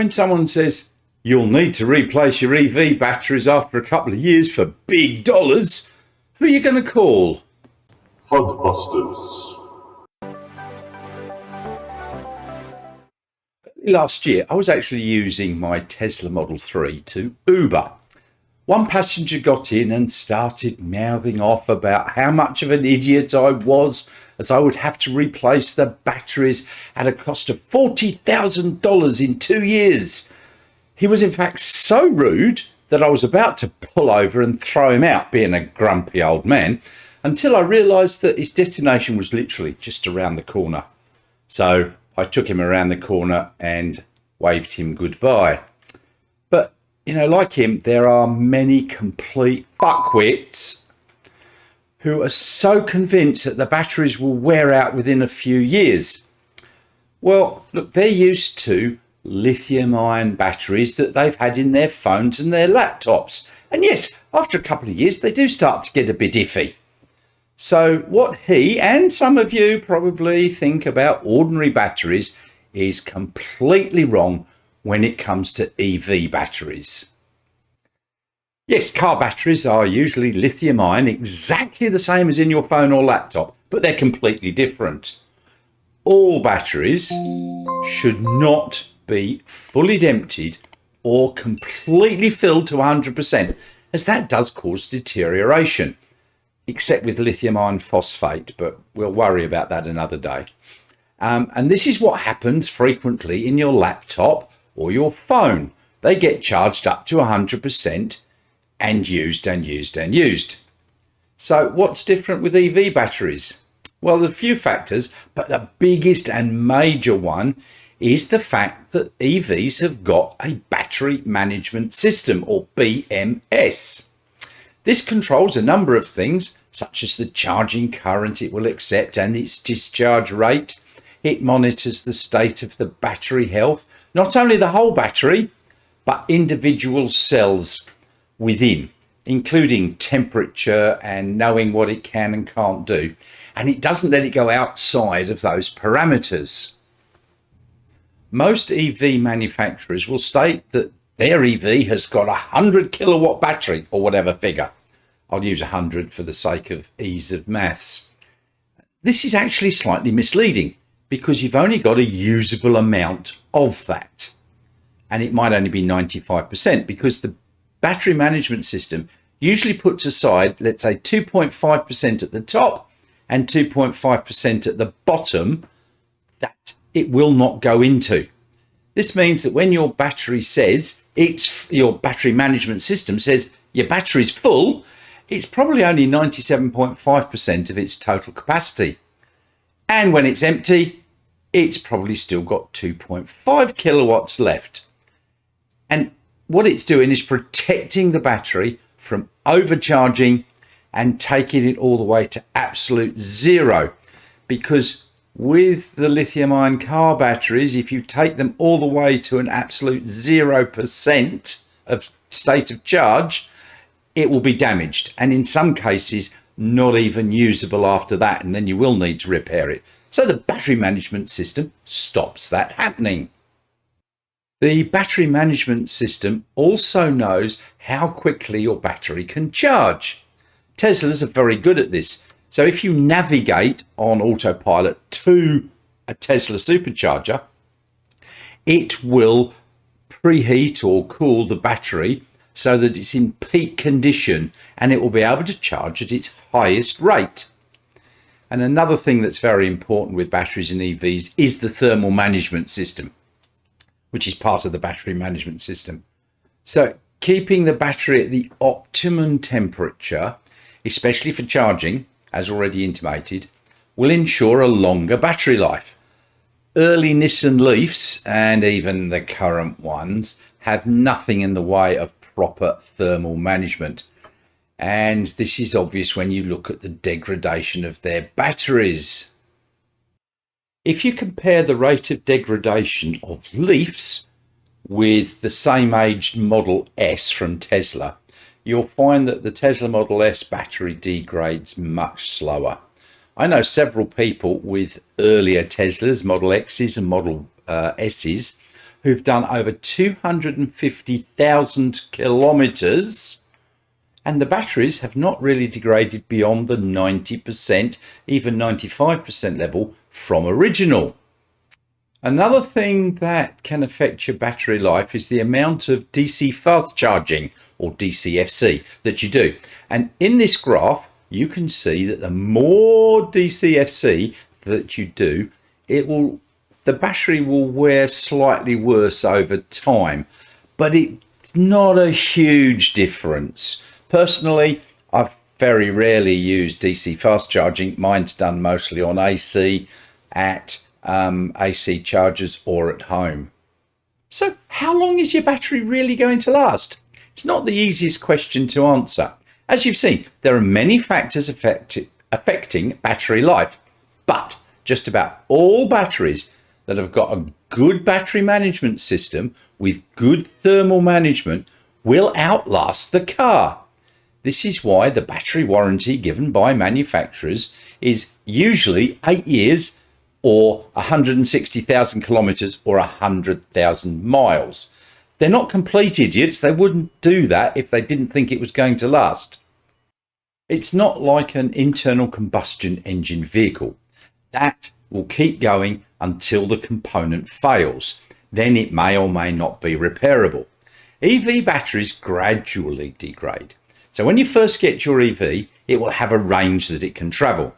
When someone says, you'll need to replace your EV batteries after a couple of years for big dollars, who are you going to call? FUD Busters. Last year, I was actually using my Tesla Model 3 to Uber. One passenger got in and started mouthing off about how much of an idiot I was, as I would have to replace the batteries at a cost of $40,000 in 2 years. He was in fact so rude that I was about to pull over and throw him out, being a grumpy old man, until I realised that his destination was literally just around the corner. So I took him around the corner and waved him goodbye. But, you know, like him, there are many complete fuckwits who are so convinced that the batteries will wear out within a few years. Well, look, they're used to lithium-ion batteries that they've had in their phones and their laptops. And yes, after a couple of years, they do start to get a bit iffy. So what he and some of you probably think about ordinary batteries is completely wrong when it comes to EV batteries. Yes, car batteries are usually lithium-ion, exactly the same as in your phone or laptop, but they're completely different. All batteries should not be fully emptied or completely filled to 100%, as that does cause deterioration, except with lithium iron phosphate, but we'll worry about that another day. And this is what happens frequently in your laptop or your phone. They get charged up to 100% and used and used and used. So what's different with EV batteries? Well, there's a few factors, but the biggest and major one is the fact that EVs have got a battery management system, or BMS. This controls a number of things, such as the charging current it will accept and its discharge rate. It monitors the state of the battery health, not only the whole battery, but individual cells within, including temperature and knowing what it can and can't do. And it doesn't let it go outside of those parameters. Most EV manufacturers will state that their EV has got a 100 kilowatt battery, or whatever figure. I'll use 100 for the sake of ease of maths. This is actually slightly misleading because you've only got a usable amount of that. And it might only be 95% because the battery management system usually puts aside, let's say, 2.5% at the top and 2.5% at the bottom that it will not go into. This means that when your battery says your battery management system says your battery's full, it's probably only 97.5% of its total capacity. And when it's empty, it's probably still got 2.5 kilowatts left. And what it's doing is protecting the battery from overcharging and taking it all the way to absolute zero. Because with the lithium-ion car batteries, if you take them all the way to an absolute 0% of state of charge, it will be damaged, and in some cases not even usable after that, and then you will need to repair it. So the battery management system stops that happening. The battery management system also knows how quickly your battery can charge. Teslas are very good at this. So if you navigate on autopilot to a Tesla supercharger, it will preheat or cool the battery so that it's in peak condition and it will be able to charge at its highest rate. And another thing that's very important with batteries and EVs is the thermal management system, which is part of the battery management system. So keeping the battery at the optimum temperature, especially for charging, as already intimated, will ensure a longer battery life. Early Nissan Leafs and even the current ones have nothing in the way of proper thermal management. And this is obvious when you look at the degradation of their batteries. If you compare the rate of degradation of Leafs with the same aged Model S from Tesla, you'll find that the Tesla Model S battery degrades much slower. I know several people with earlier Teslas, Model X's and Model S's, who've done over 250,000 kilometers, and the batteries have not really degraded beyond the 90%, even 95% level from original. Another thing that can affect your battery life is the amount of DC fast charging, or DCFC, that you do. And in this graph, you can see that the more DCFC that you do, the battery will wear slightly worse over time, but it's not a huge difference. Personally, I've very rarely used DC fast charging. Mine's done mostly on AC at AC chargers or at home. So how long is your battery really going to last? It's not the easiest question to answer. As you've seen, there are many factors affecting battery life, but just about all batteries that have got a good battery management system with good thermal management will outlast the car. This is why the battery warranty given by manufacturers is usually 8 years or 160,000 kilometers or 100,000 miles. They're not complete idiots. They wouldn't do that if they didn't think it was going to last. It's not like an internal combustion engine vehicle. That will keep going until the component fails. Then it may or may not be repairable. EV batteries gradually degrade. So when you first get your EV, it will have a range that it can travel.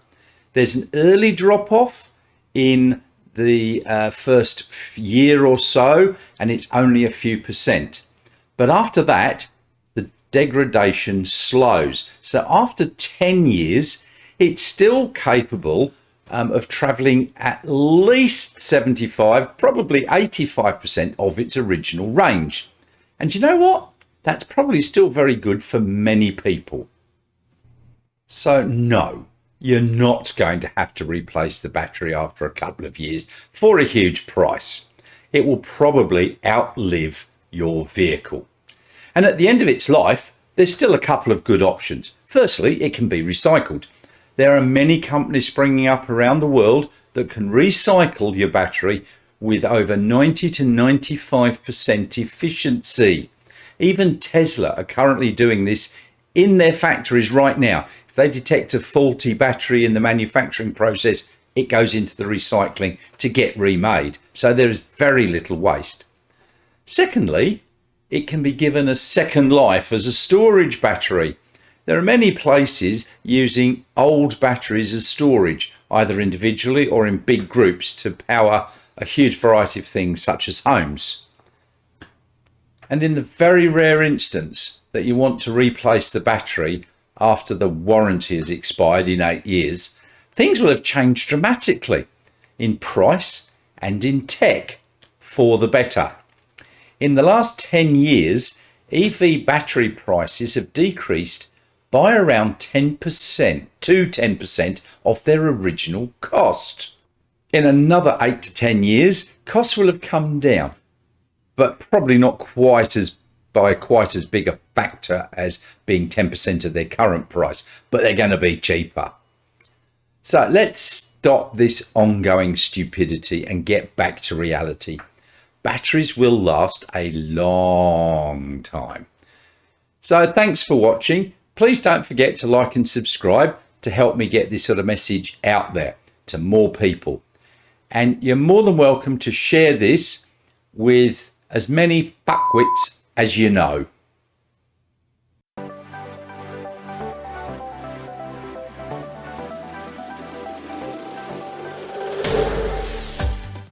There's an early drop-off in the first year or so, and it's only a few percent. But after that, the degradation slows. So after 10 years, it's still capable of traveling at least 75, probably 85% of its original range. And you know what? That's probably still very good for many people. So no, you're not going to have to replace the battery after a couple of years for a huge price. It will probably outlive your vehicle. And at the end of its life, there's still a couple of good options. Firstly, it can be recycled. There are many companies springing up around the world that can recycle your battery with over 90 to 95% efficiency. Even Tesla are currently doing this in their factories right now. If they detect a faulty battery in the manufacturing process, it goes into the recycling to get remade. So there is very little waste. Secondly, it can be given a second life as a storage battery. There are many places using old batteries as storage, either individually or in big groups, to power a huge variety of things such as homes. And in the very rare instance that you want to replace the battery after the warranty has expired in 8 years, things will have changed dramatically in price and in tech for the better. In the last 10 years, EV battery prices have decreased by around 10% to 10% of their original cost. In another 8 to 10 years, costs will have come down, but probably not quite as big a factor as being 10% of their current price, but they're going to be cheaper. So let's stop this ongoing stupidity and get back to reality. Batteries will last a long time. So thanks for watching. Please don't forget to like and subscribe to help me get this sort of message out there to more people. And you're more than welcome to share this with as many fuckwits as you know.